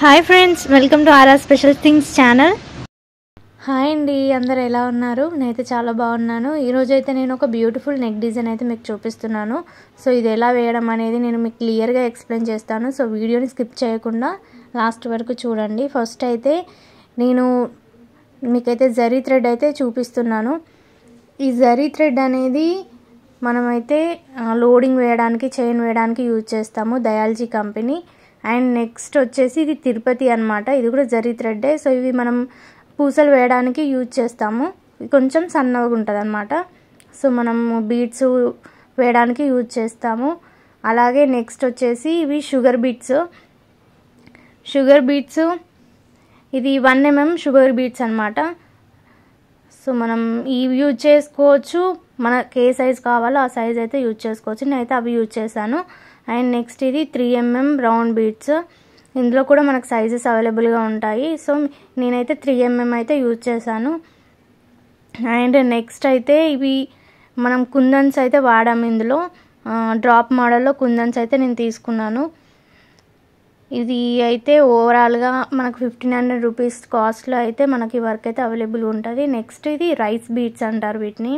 Hi friends, welcome to RR special things channel. Hi అండి, అందరు ఎలా ఉన్నారు? నేనైతే చాలా బాగున్నాను. ఈరోజు అయితే నేను ఒక బ్యూటిఫుల్ నెక్ డిజైన్ అయితే మీకు చూపిస్తున్నాను. సో ఇది ఎలా వేయడం అనేది నేను మీకు క్లియర్గా ఎక్స్ప్లెయిన్ చేస్తాను. సో వీడియోని స్కిప్ చేయకుండా లాస్ట్ వరకు చూడండి. ఫస్ట్ అయితే నేను మీకైతే జరీ థ్రెడ్ అయితే చూపిస్తున్నాను. ఈ జరీ థ్రెడ్ అనేది మనమైతే లోడింగ్ వేయడానికి, చైన్ వేయడానికి యూజ్ చేస్తాము, దయాల్జీ కంపెనీ. అండ్ నెక్స్ట్ వచ్చేసి ఇది తిరుపతి అన్నమాట. ఇది కూడా జరీ థ్రెడ్డే. సో ఇవి మనం పూసలు వేయడానికి యూజ్ చేస్తాము. కొంచెం సన్నగా ఉంటుంది అన్నమాట. సో మనం బీడ్స్ వేయడానికి యూజ్ చేస్తాము. అలాగే నెక్స్ట్ వచ్చేసి ఇవి షుగర్ బీడ్స్. ఇది 1 mm షుగర్ బీడ్స్ అన్నమాట. సో మనం ఇవి యూజ్ చేసుకోవచ్చు, మనకి ఏ సైజ్ కావాలో ఆ సైజ్ అయితే యూజ్ చేసుకోవచ్చు. నేనైతే అవి యూజ్ చేశాను. అండ్ నెక్స్ట్ ఇది 3 mm రౌండ్ బీడ్స్. ఇందులో కూడా మనకు సైజెస్ అవైలబుల్గా ఉంటాయి. సో నేనైతే 3 mm అయితే యూజ్ చేశాను. అండ్ నెక్స్ట్ అయితే ఇవి మనం కుందన్స్ అయితే వాడాము. ఇందులో డ్రాప్ మోడల్లో కుందన్స్ అయితే నేను తీసుకున్నాను. ఇది అయితే ఓవరాల్గా మనకు 1500 రూపీస్ కాస్ట్లో అయితే మనకి వర్క్ అయితే అవైలబుల్ ఉంటుంది. నెక్స్ట్ ఇది రైస్ బీడ్స్ అంటారు వీటిని.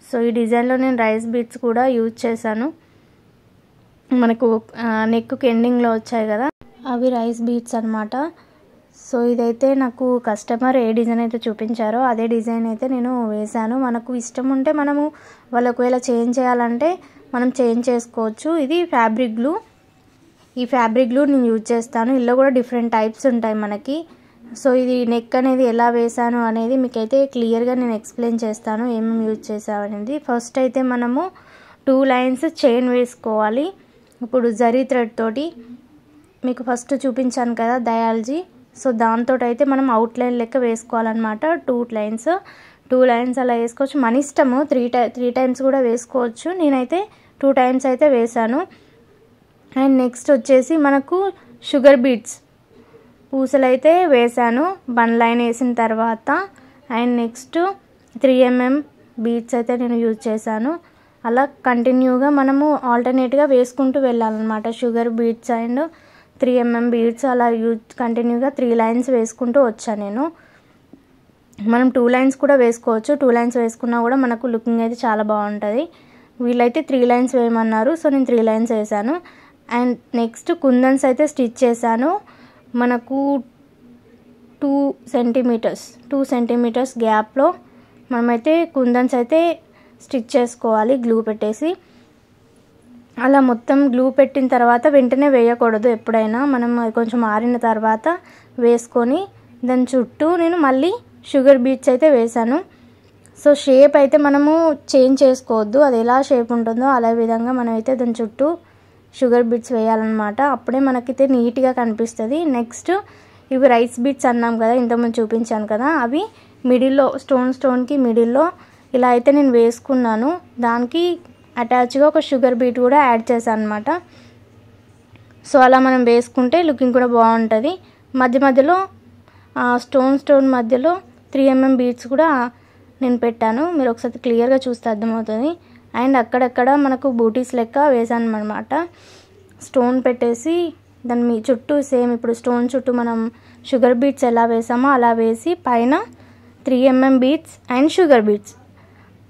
సో ఈ డిజైన్లో నేను రైస్ బీడ్స్ కూడా యూజ్ చేశాను. మనకు నెక్కి ఎండింగ్లో వచ్చాయి కదా, అవి రైస్ బీడ్స్ అన్నమాట. సో ఇదైతే నాకు కస్టమర్ ఏ డిజైన్ అయితే చూపించారో అదే డిజైన్ అయితే నేను వేశాను. మనకు ఇష్టం ఉంటే మనము వాళ్ళు ఒకవేళ చేంజ్ చేయాలంటే మనం చేంజ్ చేసుకోవచ్చు. ఇది ఫ్యాబ్రిక్ గ్లూ. ఈ ఫ్యాబ్రిక్ గ్లూ నేను యూజ్ చేస్తాను. ఇందులో కూడా డిఫరెంట్ టైప్స్ ఉంటాయి మనకి. సో ఇది నెక్ అనేది ఎలా వేసాను అనేది మీకైతే క్లియర్గా నేను ఎక్స్ప్లెయిన్ చేస్తాను, ఏమేమి యూజ్ చేసాను అనేది. ఫస్ట్ అయితే మనము 2 లైన్స్ చైన్ వేసుకోవాలి. ఇప్పుడు జరీ థ్రెడ్ తోటి మీకు ఫస్ట్ చూపించాను కదా దయాల్జీ. సో దాంతో అయితే మనం అవుట్లైన్ లెక్క వేసుకోవాలన్నమాట. 2 లైన్స్ అలా వేసుకోవచ్చు, మన ఇష్టము. 3 టైమ్స్ కూడా వేసుకోవచ్చు. నేనైతే 2 టైమ్స్ అయితే వేసాను. అండ్ నెక్స్ట్ వచ్చేసి మనకు షుగర్ బీడ్స్ పూసలు అయితే వేసాను 1 లైన్ వేసిన తర్వాత. అండ్ నెక్స్ట్ 3 mm బీడ్స్ అయితే నేను యూజ్ చేశాను. అలా కంటిన్యూగా మనము ఆల్టర్నేట్గా వేసుకుంటూ వెళ్ళాలన్నమాట. Sugar beads and 3 mm beads అలా కంటిన్యూగా 3 లైన్స్ వేసుకుంటూ వచ్చాను నేను. మనం 2 లైన్స్ కూడా వేసుకోవచ్చు. 2 లైన్స్ వేసుకున్నా కూడా మనకు లుకింగ్ అయితే చాలా బాగుంటుంది. వీళ్ళైతే 3 లైన్స్ వేయమన్నారు, సో నేను 3 లైన్స్ వేసాను. అండ్ నెక్స్ట్ కుందన్స్ అయితే స్టిచ్ చేశాను. మనకు 2 సెంటీమీటర్స్ గ్యాప్లో మనమైతే కుందన్స్ అయితే స్టిచ్ చేసుకోవాలి గ్లూ పెట్టేసి. అలా మొత్తం గ్లూ పెట్టిన తర్వాత వెంటనే వేయకూడదు. ఎప్పుడైనా మనం కొంచెం ఆరిన తర్వాత వేసుకొని దాని చుట్టూ నేను మళ్ళీ షుగర్ బీడ్స్ అయితే వేసాను. సో షేప్ అయితే మనము చేంజ్ చేసుకోవద్దు, అది ఎలా షేప్ ఉంటుందో అలా విధంగా మనమైతే దాని చుట్టూ షుగర్ బీడ్స్ వేయాలన్నమాట. అప్పుడే మనకైతే నీట్గా కనిపిస్తుంది. నెక్స్ట్ ఇవి రైస్ బీడ్స్ అన్నాం కదా, ఇంతకుముందు చూపించాను కదా, అవి మిడిల్లో స్టోన్కి మిడిల్లో ఇలా అయితే నేను వేసుకున్నాను. దానికి అటాచ్గా ఒక షుగర్ బీడ్ కూడా యాడ్ చేశాను అనమాట. సో అలా మనం వేసుకుంటే లుకింగ్ కూడా బాగుంటుంది. మధ్యలో స్టోన్ మధ్యలో 3 mm బీడ్స్ కూడా నేను పెట్టాను. మీరు ఒకసారి క్లియర్గా చూస్తే అర్థమవుతుంది. అండ్ అక్కడక్కడ మనకు బూటీస్ లెక్క వేసాను అనమాట. స్టోన్ పెట్టేసి దాని చుట్టూ సేమ్ ఇప్పుడు స్టోన్ చుట్టూ మనం షుగర్ బీడ్స్ ఎలా వేసామో అలా వేసి పైన 3 mm beads and sugar beads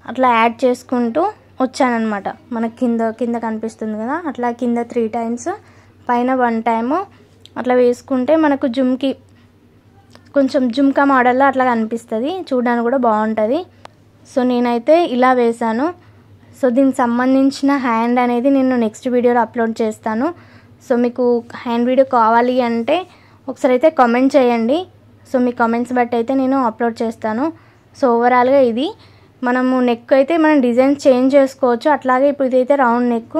అట్లా యాడ్ చేసుకుంటూ వచ్చానమాట. మనకి కింద కనిపిస్తుంది కదా, అట్లా కింద 3 టైమ్స్ పైన 1 టైము అట్లా వేసుకుంటే మనకు కొంచెం జుమ్కా మోడల్లో అట్లా కనిపిస్తుంది, చూడడానికి కూడా బాగుంటుంది. సో నేనైతే ఇలా వేసాను. సో దీనికి సంబంధించిన హ్యాండ్ అనేది నేను నెక్స్ట్ వీడియోలో అప్లోడ్ చేస్తాను. సో మీకు హ్యాండ్ వీడియో కావాలి అంటే ఒకసారి అయితే కామెంట్ చేయండి. సో మీ కామెంట్స్ బట్టి అయితే నేను అప్లోడ్ చేస్తాను. సో ఓవరాల్గా ఇది మనము నెక్ అయితే మనం డిజైన్ చేంజ్ చేసుకోవచ్చు. అట్లాగే ఇప్పుడు ఇదైతే రౌండ్ నెక్,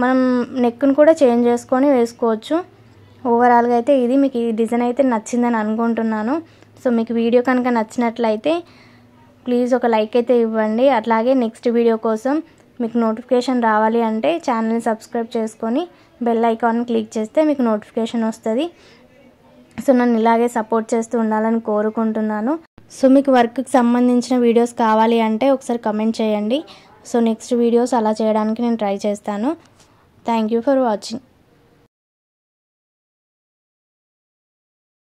మనం నెక్ను కూడా చేంజ్ చేసుకొని వేసుకోవచ్చు. ఓవరాల్గా అయితే ఇది మీకు ఈ డిజైన్ అయితే నచ్చిందని అనుకుంటున్నాను. సో మీకు వీడియో కనుక నచ్చినట్లయితే ప్లీజ్ ఒక లైక్ అయితే ఇవ్వండి. అట్లాగే నెక్స్ట్ వీడియో కోసం మీకు నోటిఫికేషన్ రావాలి అంటే ఛానల్ని సబ్స్క్రైబ్ చేసుకొని బెల్ ఐకాన్ క్లిక్ చేస్తే మీకు నోటిఫికేషన్ వస్తుంది. సో నన్ను ఇలాగే సపోర్ట్ చేస్తూ ఉండాలని కోరుకుంటున్నాను. సో మీకు వర్క్కి సంబంధించిన వీడియోస్ కావాలి అంటే ఒకసారి కమెంట్ చేయండి. సో నెక్స్ట్ వీడియోస్ అలా చేయడానికి నేను ట్రై చేస్తాను. Thank you for watching.